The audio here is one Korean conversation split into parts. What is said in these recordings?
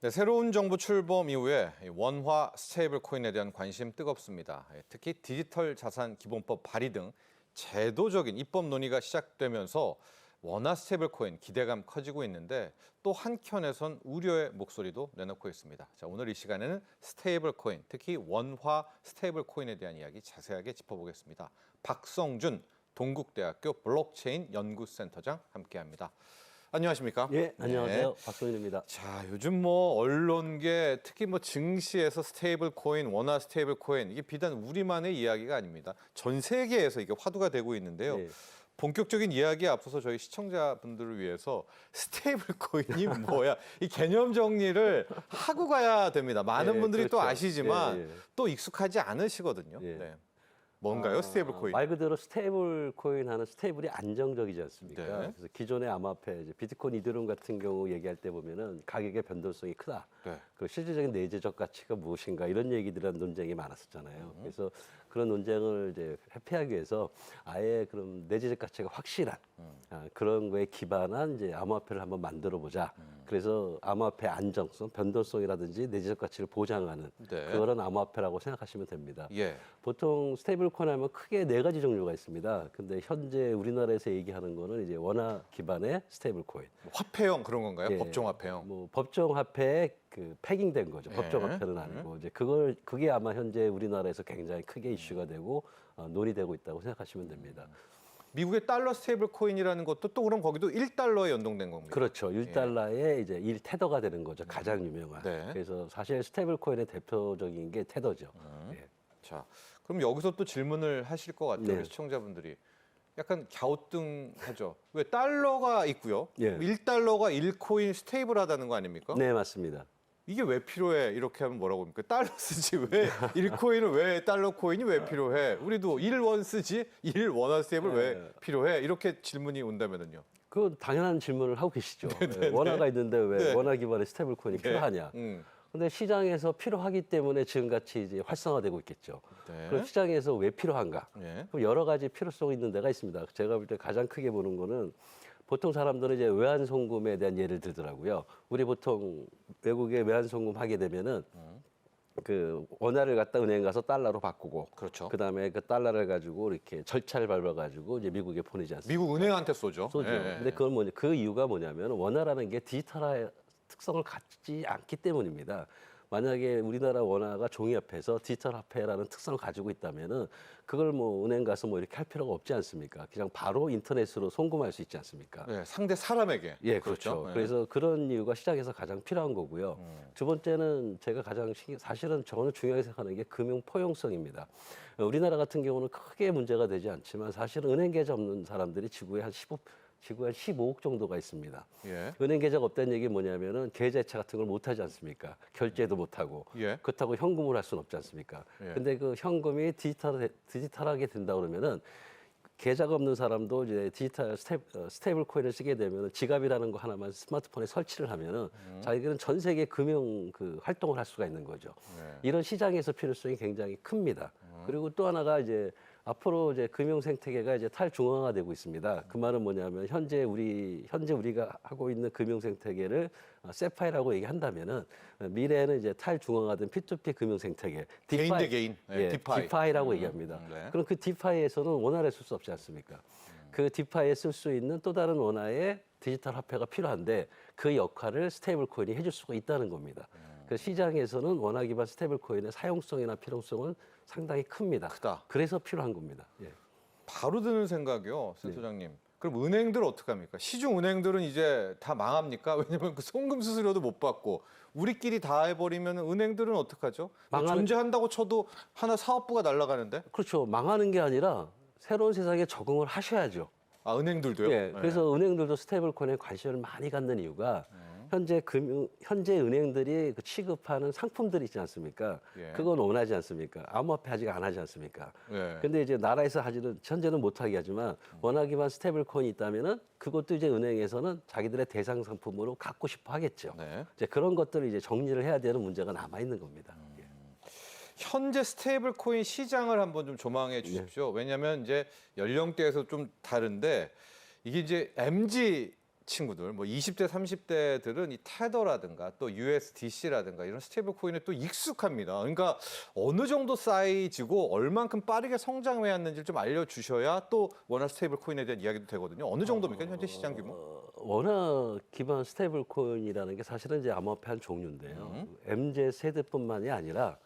네, 새로운 정부 출범 이후에 원화 스테이블 코인에 대한 관심 뜨겁습니다. 특히 디지털 자산 기본법 발의 등 제도적인 입법 논의가 시작되면서 원화 스테이블 코인 기대감 커지고 있는데 또 한켠에선 우려의 목소리도 내놓고 있습니다. 자, 오늘 이 시간에는 스테이블 코인, 특히 원화 스테이블 코인에 대한 이야기 자세하게 짚어보겠습니다. 박성준 동국대학교 블록체인 연구센터장 함께합니다. 안녕하십니까? 예, 안녕하세요. 박성윤입니다. 자, 요즘 뭐 언론계 특히 뭐 증시에서 스테이블 코인, 원화 스테이블 코인 이게 비단 우리만의 이야기가 아닙니다. 전 세계에서 이게 화두가 되고 있는데요. 예. 본격적인 이야기에 앞서서 저희 시청자분들을 위해서 스테이블 코인이 뭐야? 이 개념 정리를 하고 가야 됩니다. 많은 예, 분들이 또 그렇죠. 아시지만 예, 예. 또 익숙하지 않으시거든요. 예. 네. 뭔가요, 스테이블 코인? 말 그대로 스테이블 코인 하는 스테이블이 안정적이지 않습니까? 네. 그래서 기존의 암호화폐, 이제 비트코인, 이더리움 같은 경우 얘기할 때 보면은 가격의 변동성이 크다. 네. 그 실질적인 내재적 가치가 무엇인가 이런 얘기들은 논쟁이 많았었잖아요. 그래서 그런 논쟁을 이제 회피하기 위해서 아예 그런 내재적 가치가 확실한 그런 거에 기반한 이제 암호화폐를 한번 만들어 보자. 그래서 암호화폐 안정성, 변동성이라든지 내재적 가치를 보장하는 네. 그런 암호화폐라고 생각하시면 됩니다. 예. 보통 스테이블 코인 하면 크게 네 가지 종류가 있습니다. 근데 현재 우리나라에서 얘기하는 거는 이제 원화 기반의 스테이블 코인. 화폐형 그런 건가요? 예, 법정 화폐형. 뭐 법정 화폐에 그 패깅된 거죠. 예. 법정 화폐는 아니고 이제 그게 아마 현재 우리나라에서 굉장히 크게 이슈가 되고 논의되고 있다고 생각하시면 됩니다. 미국의 달러 스테이블 코인이라는 것도 또 그럼 거기도 1달러에 연동된 겁니다. 그렇죠. 1달러에 이제 1테더가 되는 거죠. 가장 유명한. 네. 그래서 사실 스테이블 코인의 대표적인 게 테더죠. 예. 자, 그럼 여기서 또 질문을 하실 것 같아요. 네. 시청자분들이. 약간 갸우뚱하죠. 왜 달러가 있고요. 예. 1달러가 1코인 스테이블하다는 거 아닙니까? 네, 맞습니다. 이게 왜 필요해? 이렇게 하면 뭐라고 합니까? 달러 쓰지 왜 1코인은 왜 달러 코인이 왜 필요해? 우리도 1원 쓰지 1원화 스테이블 왜 필요해? 이렇게 질문이 온다면은요. 그 당연한 질문을 하고 계시죠. 예, 원화가 있는데 왜 네. 원화 기반의 스테이블 코인이 필요하냐? 근데 시장에서 필요하기 때문에 지금같이 이제 활성화되고 있겠죠. 네. 그럼 시장에서 왜 필요한가? 예. 그럼 여러 가지 필요성이 있는 데가 있습니다. 제가 볼 때 가장 크게 보는 거는 보통 사람들은 이제 외환송금에 대한 예를 들더라고요. 우리 보통 외국에 외환송금 하게 되면은 그 원화를 갖다 은행 가서 달러로 바꾸고, 그렇죠. 그다음에 그 달러를 가지고 이렇게 절차를 밟아가지고 이제 미국에 보내지 않습니까? 미국 은행한테 쏘죠. 쏘죠. 예. 근데 그건 뭐냐? 그 이유가 뭐냐면 원화라는 게 디지털의 특성을 갖지 않기 때문입니다. 만약에 우리나라 원화가 종이화폐에서 디지털 화폐라는 특성을 가지고 있다면은 그걸 뭐 은행 가서 뭐 이렇게 할 필요가 없지 않습니까? 그냥 바로 인터넷으로 송금할 수 있지 않습니까? 예, 상대 사람에게. 예, 그렇죠. 예. 그래서 그런 이유가 시장에서 가장 필요한 거고요. 두 번째는 제가 가장 사실은 저는 중요하게 생각하는 게 금융 포용성입니다. 우리나라 같은 경우는 크게 문제가 되지 않지만 사실은 은행 계좌 없는 사람들이 지구에 한 15억 정도가 있습니다. 예. 은행 계좌가 없다는 얘기 뭐냐면은 계좌 이체 같은 걸 못 하지 않습니까? 결제도 못 하고. 예. 그렇다고 현금으로 할 수는 없지 않습니까? 예. 근데 그 현금이 디지털하게 된다 그러면은 계좌가 없는 사람도 이제 디지털 스테이블 코인을 쓰게 되면 지갑이라는 거 하나만 스마트폰에 설치를 하면은 자기들은 전 세계 금융 그 활동을 할 수가 있는 거죠. 네. 이런 시장에서 필요성이 굉장히 큽니다. 그리고 또 하나가 이제 앞으로 이제 금융 생태계가 이제 탈중앙화되고 있습니다. 그 말은 뭐냐면 현재 우리가 하고 있는 금융 생태계를 세파이라고 얘기한다면은 미래에는 이제 탈중앙화된 P2P 금융 생태계, 개인 대 개인, 예, 디파이. 디파이라고 얘기합니다. 네. 그럼 그 디파이에서는 원화를 쓸 수 없지 않습니까? 그 디파이에 쓸 수 있는 또 다른 원화의 디지털 화폐가 필요한데 그 역할을 스테이블 코인이 해줄 수가 있다는 겁니다. 그 시장에서는 원화 기반 스테이블 코인의 사용성이나 필요성은 상당히 큽니다. 크다. 그래서 필요한 겁니다. 예. 바로 드는 생각이요, 센터장님. 그럼 은행들 어떡합니까? 시중 은행들은 이제 다 망합니까? 왜냐면 그 송금 수수료도 못 받고 우리끼리 다 해버리면 은행들은 어떡하죠? 존재한다고 쳐도 하나 사업부가 날아가는데? 그렇죠. 망하는 게 아니라 새로운 세상에 적응을 하셔야죠. 아, 은행들도요? 예, 그래서 은행들도 스테이블 코인에 관심을 많이 갖는 이유가 현재 은행들이 그 취급하는 상품들이 있지 않습니까? 예. 그건 원하지 않습니까? 암호화폐 아직 안 하지 않습니까? 예. 근데 이제 나라에서 현재는 못하게 하지만 원화 기반 스테이블 코인이 있다면은 그것도 이제 은행에서는 자기들의 대상 상품으로 갖고 싶어 하겠죠. 네. 이제 그런 것들을 이제 정리를 해야 되는 문제가 남아 있는 겁니다. 예. 현재 스테이블 코인 시장을 한번 좀 조망해 주십시오. 왜냐하면 이제 연령대에서 좀 다른데 이게 이제 MZ 친구들, 뭐 20대, 30대들은 이 테더라든가 또 USDC라든가 이런 스테이블 코인에 또 익숙합니다. 그러니까 어느 정도 사이즈고 얼만큼 빠르게 성장해 왔는지 좀 알려주셔야 또 원화 스테이블 코인에 대한 이야기도 되거든요. 어느 정도입니까, 현재 시장 규모? 원화 기반 스테이블 코인이라는 게 사실은 이제 암호화폐 한 종류인데요. MZ 세대뿐만이 아니라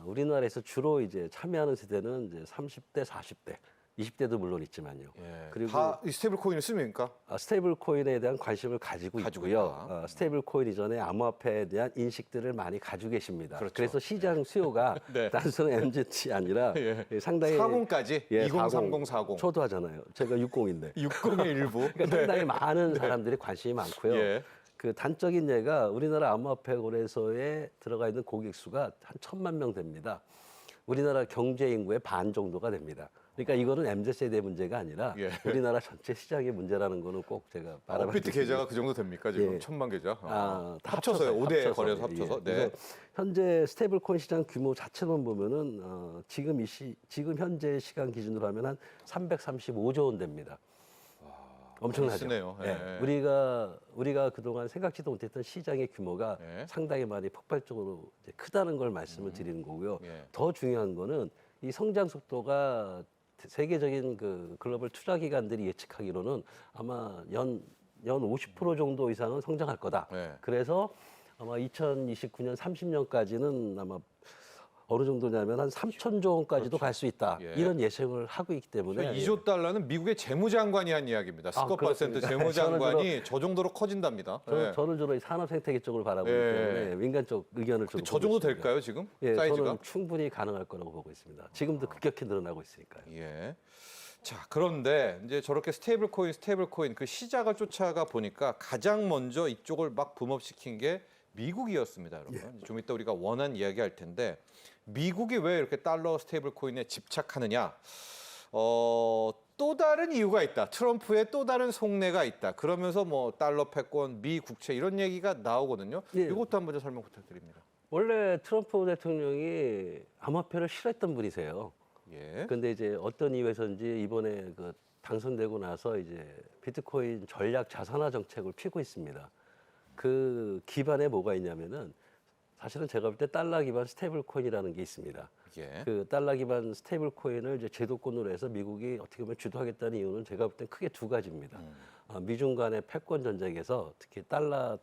우리나라에서 주로 이제 참여하는 세대는 이제 30대, 40대, 20대도 물론 있지만요. 예, 그리고 다이 스테이블 코인을 씁니까? 스테이블 코인에 대한 관심을 가지고 있고요. 있다. 스테이블 코인 이전에 암호화폐에 대한 인식들을 많이 가지고 계십니다. 그렇죠. 그래서 시장 수요가 네. 단순 MZ이 아니라 예. 상당히 40까지? 예, 20, 30, 40. 저도 하잖아요. 제가 60인데. 60의 일부. 그러니까 상당히 많은 사람들이 관심이 많고요. 예. 그 단적인 예가 우리나라 암호화폐 거래소에 들어가 있는 고객 수가 한 1,000만 명 됩니다. 우리나라 경제 인구의 반 정도가 됩니다. 그러니까 이거는 MZ세대 문제가 아니라 예. 우리나라 전체 시장의 문제라는 거는 꼭 제가 업비트 계좌가 그 정도 됩니까? 지금 예. 1,000만 계좌? 다 합쳐서요. 5대 합쳐서. 거래소 합쳐서. 예. 네. 그래서 현재 스테이블 코인 시장 규모 자체만 보면은 지금 현재 시간 기준으로 하면 한 335조 원 됩니다. 엄청나죠. 쓰네요. 예. 예. 우리가 그동안 생각지도 못했던 시장의 규모가 예. 상당히 많이 폭발적으로 이제 크다는 걸 말씀을 드리는 거고요. 예. 더 중요한 거는 이 성장 속도가 세계적인 그 글로벌 투자 기관들이 예측하기로는 아마 연 50% 정도 이상은 성장할 거다. 예. 그래서 아마 2029년, 30년까지는 아마 어느 정도냐면 한 3천조 원까지도 갈 수 있다. 예. 이런 예측을 하고 있기 때문에 2조 달러는 미국의 재무장관이 한 이야기입니다. 스콧 바센트 그렇습니다. 재무장관이 저 정도로 커진답니다. 예. 저는 주로 이 산업 생태계 쪽을 바라보기 예. 때문에 민간 쪽 의견을 좀 저 보고 정도 있습니다. 될까요, 지금? 예, 사이즈가? 저는 충분히 가능할 거라고 보고 있습니다. 지금도 급격히 늘어나고 있으니까요. 예. 자, 그런데 이제 저렇게 스테이블 코인 그 시작을 쫓아가 보니까 가장 먼저 이쪽을 막 붐업시킨 게 미국이었습니다, 여러분. 좀 이따 우리가 원한 이야기할 텐데 미국이 왜 이렇게 달러 스테이블 코인에 집착하느냐? 또 다른 이유가 있다. 트럼프의 또 다른 속내가 있다. 그러면서 뭐 달러 패권, 미 국채 이런 얘기가 나오거든요. 예. 이것도 한번 좀 설명 부탁드립니다. 원래 트럼프 대통령이 암호화폐를 싫어했던 분이세요. 예. 근데 이제 어떤 이유에서인지 이번에 그 당선되고 나서 이제 비트코인 전략 자산화 정책을 피고 있습니다. 그 기반에 뭐가 있냐면은 사실은 제가 볼 때 달러 기반 스테이블 코인이라는 게 있습니다. 예. 그 달러 기반 스테이블 코인을 이제 제도권으로 해서 미국이 어떻게 보면 주도하겠다는 이유는 제가 볼 때 크게 두 가지입니다. 미중 간의 패권 전쟁에서 특히 그러니까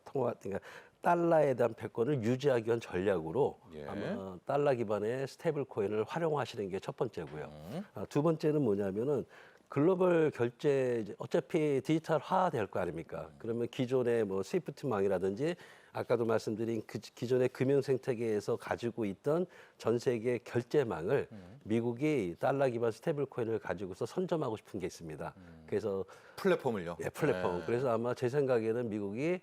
달러에 대한 패권을 유지하기 위한 전략으로 예. 아마 달러 기반의 스테이블 코인을 활용하시는 게 첫 번째고요. 두 번째는 뭐냐면은 글로벌 결제 이제 어차피 디지털화 될 거 아닙니까? 그러면 기존의 뭐 스위프트망이라든지 아까도 말씀드린 그 기존의 금융 생태계에서 가지고 있던 전 세계 결제망을 미국이 달러 기반 스테이블 코인을 가지고서 선점하고 싶은 게 있습니다. 그래서 플랫폼을요. 예, 플랫폼. 예. 그래서 아마 제 생각에는 미국이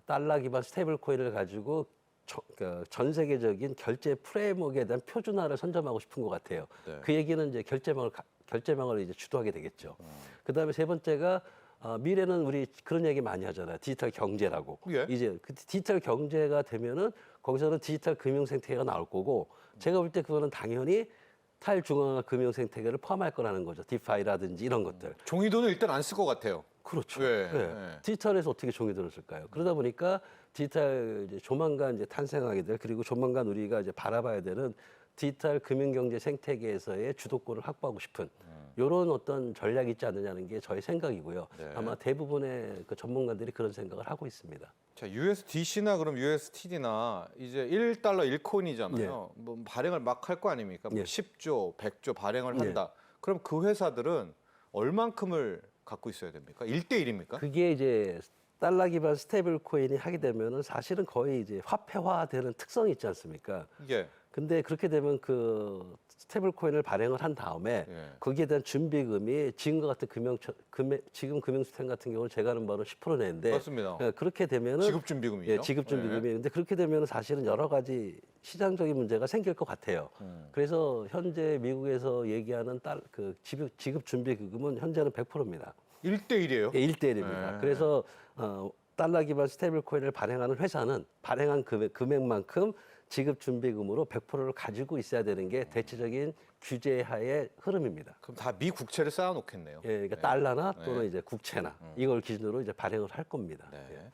달러 기반 스테이블 코인을 가지고 전 세계적인 결제 프레임워크에 대한 표준화를 선점하고 싶은 것 같아요. 네. 그 얘기는 이제 결제망을 이제 주도하게 되겠죠. 그다음에 세 번째가 미래는 우리 그런 얘기 많이 하잖아요. 디지털 경제라고. 예. 이제 그 디지털 경제가 되면은 거기서는 디지털 금융 생태계가 나올 거고 제가 볼 때 그거는 당연히 탈중앙화 금융 생태계를 포함할 거라는 거죠. 디파이라든지 이런 것들. 종이돈을 일단 안 쓸 것 같아요. 그렇죠. 예, 예. 예. 디지털에서 어떻게 종이돈을 쓸까요? 그러다 보니까 디지털 이제 조만간 이제 탄생하게 될 그리고 조만간 우리가 이제 바라봐야 되는 디지털 금융경제 생태계에서의 주도권을 확보하고 싶은 이런 어떤 전략이 있지 않느냐는 게 저의 생각이고요. 네. 아마 대부분의 그 전문가들이 그런 생각을 하고 있습니다. 자, USDC나 그럼 USTD나 이제 1달러 1코인이잖아요. 뭐 발행을 막 할 거 아닙니까? 뭐 예. 10조, 100조 발행을 예. 한다. 그럼 그 회사들은 얼만큼을 갖고 있어야 됩니까? 1대1입니까? 그게 이제 달러 기반 스테이블 코인이 하게 되면은 사실은 거의 이제 화폐화되는 특성이 있지 않습니까? 예. 근데 그렇게 되면 그 스테이블 코인을 발행을 한 다음에 예. 거기에 대한 준비금이 지금과 같은 지금 금융시스템 같은 경우는 제가 아는 바로 10% 내는데 맞습니다. 그렇게 되면은 지급준비금이죠. 예, 지급준비금이. 근데 그렇게 되면은 사실은 여러 가지 시장적인 문제가 생길 것 같아요. 그래서 현재 미국에서 얘기하는 그 지급준비금은 현재는 100%입니다. 1대1이에요. 예, 1대1입니다. 네. 그래서 달러 기반 스테이블 코인을 발행하는 회사는 발행한 금액만큼 지급 준비금으로 100%를 가지고 있어야 되는 게 대체적인 규제하의 흐름입니다. 그럼 다 미 국채를 쌓아놓겠네요. 예, 그러니까 네. 달러나 또는 이제 국채나 이걸 기준으로 이제 발행을 할 겁니다. 네. 예.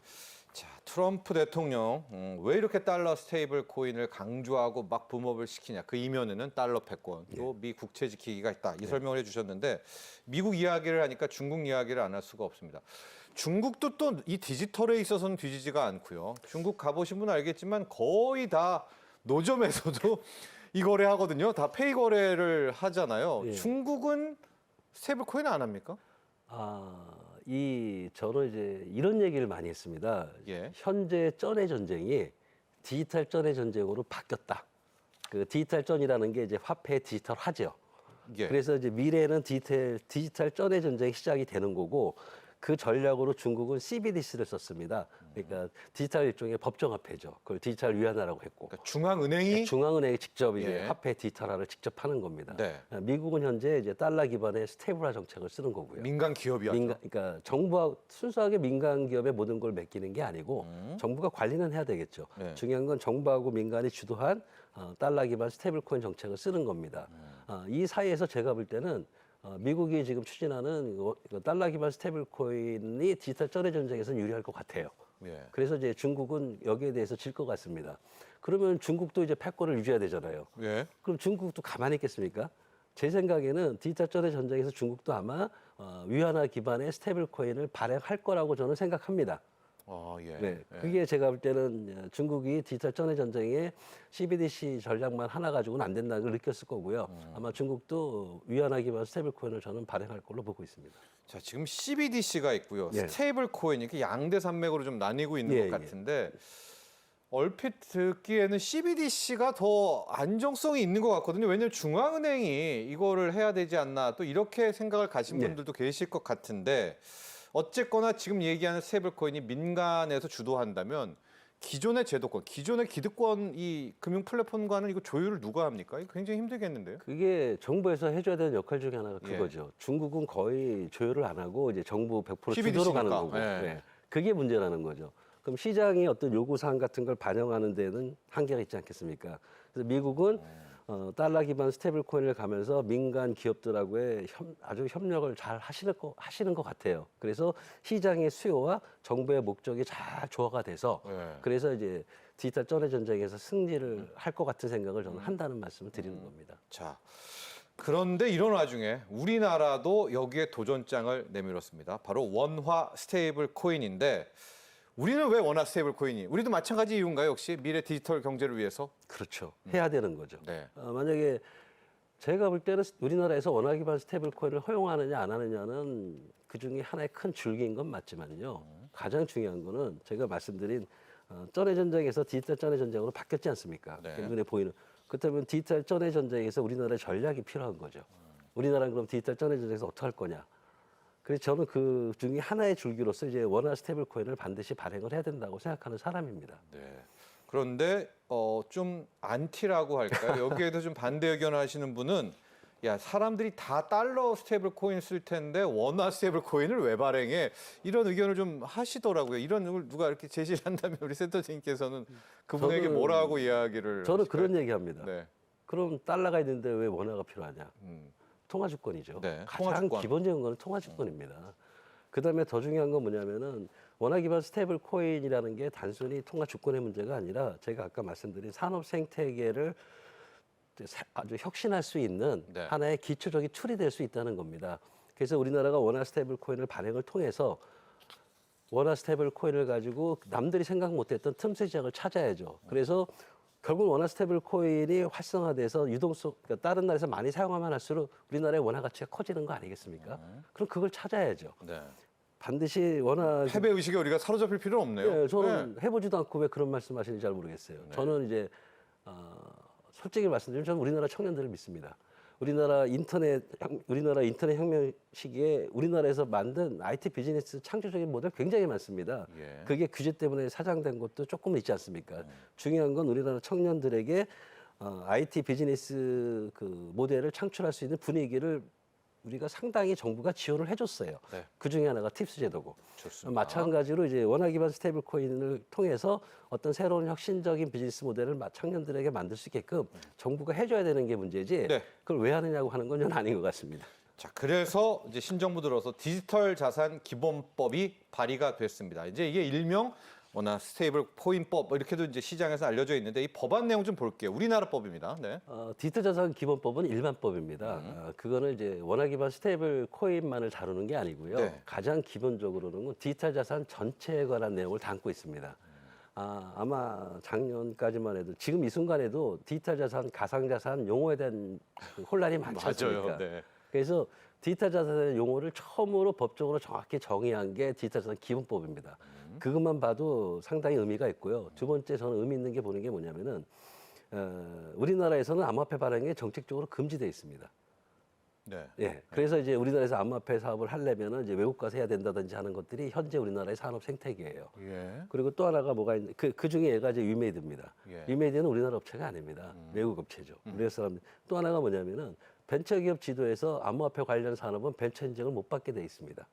자, 트럼프 대통령 왜 이렇게 달러 스테이블 코인을 강조하고 막 붐업을 시키냐? 그 이면에는 달러 패권, 또 미 국채 지키기가 있다. 이 설명을 해주셨는데 미국 이야기를 하니까 중국 이야기를 안 할 수가 없습니다. 중국도 또 이 디지털에 있어서는 뒤지지가 않고요. 중국 가보신 분은 알겠지만 거의 다 노점에서도 이 거래 하거든요. 다 페이 거래를 하잖아요. 예. 중국은 스테이블 코인 안 합니까? 저는 이제 이런 얘기를 많이 했습니다. 예. 현재 전의 전쟁이 디지털 전의 전쟁으로 바뀌었다. 그 디지털 전이라는 게 이제 화폐 디지털화죠. 예. 그래서 이제 미래는 디지털 전의 전쟁이 시작이 되는 거고 그 전략으로 중국은 CBDC를 썼습니다. 그러니까 디지털 일종의 법정화폐죠. 그걸 디지털 위안화라고 했고. 그러니까 중앙은행이 중앙은행이 직접 이제 예. 화폐 디지털화를 직접 하는 겁니다. 네. 미국은 현재 이제 달러 기반의 스테이블화 정책을 쓰는 거고요. 민간 기업이었죠. 그러니까 정부와 순수하게 민간 기업의 모든 걸 맡기는 게 아니고 정부가 관리는 해야 되겠죠. 네. 중요한 건 정부하고 민간이 주도한 달러 기반 스테이블 코인 정책을 쓰는 겁니다. 이 사이에서 제가 볼 때는 미국이 지금 추진하는 이거 달러 기반 스테이블 코인이 디지털 전의 전쟁에서는 유리할 것 같아요. 예. 그래서 이제 중국은 여기에 대해서 질 것 같습니다. 그러면 중국도 이제 패권을 유지해야 되잖아요. 예. 그럼 중국도 가만히 있겠습니까? 제 생각에는 디지털 전의 전쟁에서 중국도 아마 위안화 기반의 스테이블 코인을 발행할 거라고 저는 생각합니다. 예. 네, 예. 그게 제가 볼 때는 중국이 디지털 전의 전쟁에 CBDC 전략만 하나 가지고는 안 된다는 걸 느꼈을 거고요. 아마 중국도 위안화 기반 스테이블 코인을 저는 발행할 걸로 보고 있습니다. 자, 지금 CBDC가 있고요. 예. 스테이블 코인 이렇게 양대 산맥으로 좀 나뉘고 있는 예, 것 같은데 얼핏 듣기에는 CBDC가 더 안정성이 있는 것 같거든요. 왜냐하면 중앙은행이 이거를 해야 되지 않나 또 이렇게 생각을 가신 예. 분들도 계실 것 같은데 어쨌거나 지금 얘기하는 스테이블 코인이 민간에서 주도한다면 기존의 제도권, 기존의 기득권 이 금융 플랫폼과는 이거 조율을 누가 합니까? 이거 굉장히 힘들겠는데요. 그게 정부에서 해줘야 되는 역할 중에 하나가 예. 그거죠. 중국은 거의 조율을 안 하고 이제 정부 100% CBDC 주도로 가는 니까. 거고. 예. 네. 그게 문제라는 거죠. 그럼 시장이 어떤 요구사항 같은 걸 반영하는 데는 한계가 있지 않겠습니까? 그래서 미국은 달러 기반 스테이블 코인을 가면서 민간 기업들하고의 아주 협력을 잘 하시는 것 같아요. 그래서 시장의 수요와 정부의 목적이 잘 조화가 돼서 예. 그래서 이제 디지털 전의 전쟁에서 승리를 할 것 같은 생각을 저는 한다는 말씀을 드리는 겁니다. 자, 그런데 이런 와중에 우리나라도 여기에 도전장을 내밀었습니다. 바로 원화 스테이블 코인인데 우리는 왜 원화 스테이블 코인이? 우리도 마찬가지 이유인가요? 역시 미래 디지털 경제를 위해서? 그렇죠. 해야 되는 거죠. 네. 만약에 제가 볼 때는 우리나라에서 원화 기반 스테이블 코인을 허용하느냐 안 하느냐는 그중에 하나의 큰 줄기인 건 맞지만요. 가장 중요한 거는 제가 말씀드린 전의 전쟁에서 디지털 전의 전쟁으로 바뀌었지 않습니까? 네. 눈에 보이는. 그렇다면 디지털 전의 전쟁에서 우리나라의 전략이 필요한 거죠. 우리나라는 그럼 디지털 전의 전쟁에서 어떻게 할 거냐? 그래서 저는 그 중에 하나의 줄기로서 이제 원화 스테이블 코인을 반드시 발행을 해야 된다고 생각하는 사람입니다. 네. 그런데 좀 안티라고 할까요? 여기에도 좀 반대 의견을 하시는 분은 야, 사람들이 다 달러 스테이블 코인 쓸 텐데 원화 스테이블 코인을 왜 발행해? 이런 의견을 좀 하시더라고요. 이런 걸 누가 이렇게 제시를 한다면 우리 센터장님께서는 그분에게 저는- 뭐라고 이야기를 저는 하실까요? 그런 얘기합니다. 네. 그럼 달러가 있는데 왜 원화가 필요하냐? 음. 통화주권이죠. 네, 가장 통화주권. 기본적인 건 통화주권입니다. 그다음에 더 중요한 건 뭐냐면은 원화 기반 스테이블 코인이라는 게 단순히 통화주권의 문제가 아니라 제가 아까 말씀드린 산업 생태계를 아주 혁신할 수 있는 네. 하나의 기초적인 툴이 될 수 있다는 겁니다. 그래서 우리나라가 원화 스테이블 코인을 발행을 통해서 원화 스테이블 코인을 가지고 남들이 생각 못했던 틈새 시장을 찾아야죠. 그래서 결국 원화 스테이블 코인이 활성화돼서 유동성, 그러니까 다른 나라에서 많이 사용하면 할수록 우리나라의 원화 가치가 커지는 거 아니겠습니까? 그럼 그걸 찾아야죠. 네. 반드시 원화 패배 의식에 우리가 사로잡힐 필요는 없네요. 예, 저는 해보지도 않고 왜 그런 말씀하시는지 잘 모르겠어요. 저는 이제 솔직히 말씀드리면 저는 우리나라 청년들을 믿습니다. 우리나라 인터넷 혁명 시기에 우리나라에서 만든 IT 비즈니스 창조적인 모델 굉장히 많습니다. 예. 그게 규제 때문에 사장된 것도 조금은 있지 않습니까? 중요한 건 우리나라 청년들에게 IT 비즈니스 그 모델을 창출할 수 있는 분위기를 우리가 상당히 정부가 지원을 해줬어요. 네. 그 중에 하나가 팁스 제도고. 좋습니다. 마찬가지로 이제 원화 기반 스테이블 코인을 통해서 어떤 새로운 혁신적인 비즈니스 모델을 청년들에게 만들 수 있게끔 정부가 해줘야 되는 게 문제지. 네. 그걸 왜 하느냐고 하는 건 전 아닌 것 같습니다. 자, 그래서 이제 신정부 들어서 디지털 자산 기본법이 발의가 됐습니다. 이제 이게 일명 원화 스테이블 코인법 이렇게도 이제 시장에서 알려져 있는데 이 법안 내용 좀 볼게요. 우리나라 법입니다. 네. 디지털 자산 기본법은 일반법입니다. 그거는 이제 원화 기반 스테이블 코인만을 다루는 게 아니고요. 네. 가장 기본적으로는 디지털 자산 전체에 관한 내용을 담고 있습니다. 아마 작년까지만 해도 지금 이 순간에도 디지털 자산, 가상 자산 용어에 대한 그 혼란이 많지 않습니까? 맞아요. 네. 그래서 디지털 자산의 용어를 처음으로 법적으로 정확히 정의한 게 디지털 자산 기본법입니다. 그것만 봐도 상당히 의미가 있고요. 두 번째 저는 의미 있는 게 보는 게 뭐냐면은 우리나라에서는 암호화폐 발행이 정책적으로 금지되어 있습니다. 네. 예. 그래서 이제 우리나라에서 암호화폐 사업을 하려면은 이제 외국 가서 해야 된다든지 하는 것들이 현재 우리나라의 산업 생태계예요. 예. 그리고 또 하나가 뭐가 있는 그 중에 얘가 이제 위메이드입니다. 예. 위메이드는 우리나라 업체가 아닙니다. 외국 업체죠. 우리나라 사람. 또 하나가 뭐냐면은 벤처기업 지도에서 암호화폐 관련 산업은 벤처 인증을 못 받게 돼 있습니다.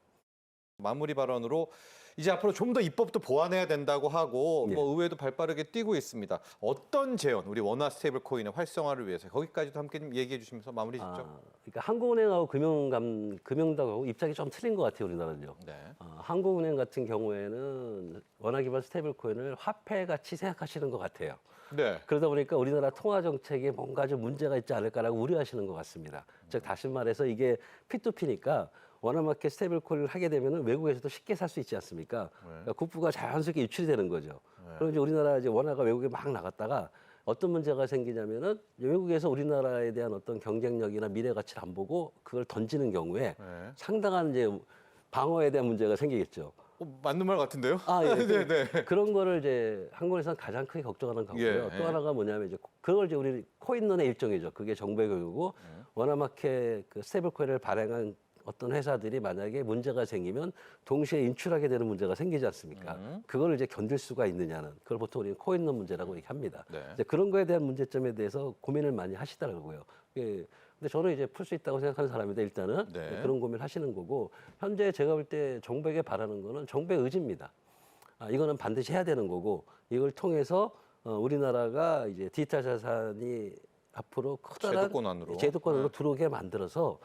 마무리 발언으로 이제 앞으로 좀 더 입법도 보완해야 된다고 하고 예. 뭐 의회도 발빠르게 뛰고 있습니다. 어떤 재원, 우리 원화 스테이블 코인의 활성화를 위해서 거기까지도 함께 좀 얘기해 주시면서 마무리 짓죠. 그러니까 한국은행하고 금융당하고 입장이 좀 틀린 것 같아요, 우리나라는요. 네. 한국은행 같은 경우에는 원화 기반 스테이블 코인을 화폐 같이 생각하시는 것 같아요. 네. 그러다 보니까 우리나라 통화 정책에 뭔가 좀 문제가 있지 않을까라고 우려하시는 것 같습니다. 즉 다시 말해서 이게 P2P니까 원화마켓 스테이블 코인을 하게 되면 외국에서도 쉽게 살 수 있지 않습니까? 그러니까 국부가 자연스럽게 유출이 되는 거죠. 그럼 이제 우리나라 이제 원화가 외국에 막 나갔다가 어떤 문제가 생기냐면은 외국에서 우리나라에 대한 어떤 경쟁력이나 미래 가치를 안 보고 그걸 던지는 경우에 네. 상당한 이제 방어에 대한 문제가 생기겠죠. 맞는 말 같은데요? 예. 네, 네. 그런 거를 이제 한국에서는 가장 크게 걱정하는 거고요. 예, 또 예. 하나가 뭐냐면 이제 그걸 이제 우리 코인론의 일종이죠. 그게 정부의 교육이고 원화마켓 그 스테이블 코인을 발행한 어떤 회사들이 만약에 문제가 생기면 동시에 인출하게 되는 문제가 생기지 않습니까? 그걸 이제 견딜 수가 있느냐는 그걸 보통 우리는 코인론 문제라고 얘기합니다. 네. 이제 그런 거에 대한 문제점에 대해서 고민을 많이 하시더라고요. 예. 근데 저는 이제 풀 수 있다고 생각하는 사람인데 일단은 네. 그런 고민을 하시는 거고 현재 제가 볼 때 정부에게 바라는 거는 정부의 의지입니다. 이거는 반드시 해야 되는 거고 이걸 통해서 우리나라가 이제 디지털 자산이 앞으로 커다란 제도권 안으로. 들어오게 만들어서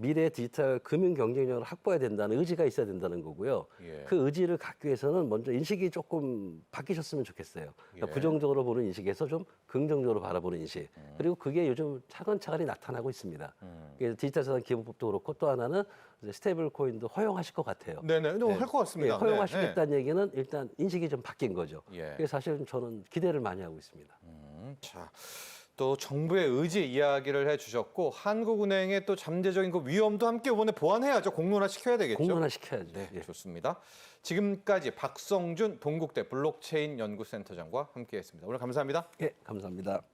미래 디지털 금융 경쟁력을 확보해야 된다는 의지가 있어야 된다는 거고요. 예. 그 의지를 갖기 위해서는 먼저 인식이 조금 바뀌셨으면 좋겠어요. 그러니까 예. 부정적으로 보는 인식에서 좀 긍정적으로 바라보는 인식. 그리고 그게 요즘 차근차근히 나타나고 있습니다. 그래서 디지털 자산 기본법도 그렇고 또 하나는 이제 스테이블 코인도 허용하실 것 같아요. 네네. 할 것 같습니다. 예, 허용하시겠다는 얘기는 일단 인식이 좀 바뀐 거죠. 예. 그래서 사실 저는 기대를 많이 하고 있습니다. 자, 또 정부의 의지 이야기를 해주셨고 한국은행의 또 잠재적인 그 위험도 함께 이번에 보완해야죠. 공론화 시켜야 되겠죠. 공론화 시켜야죠. 네, 예. 좋습니다. 지금까지 박성준 동국대 블록체인 연구센터장과 함께했습니다. 오늘 감사합니다. 예, 감사합니다.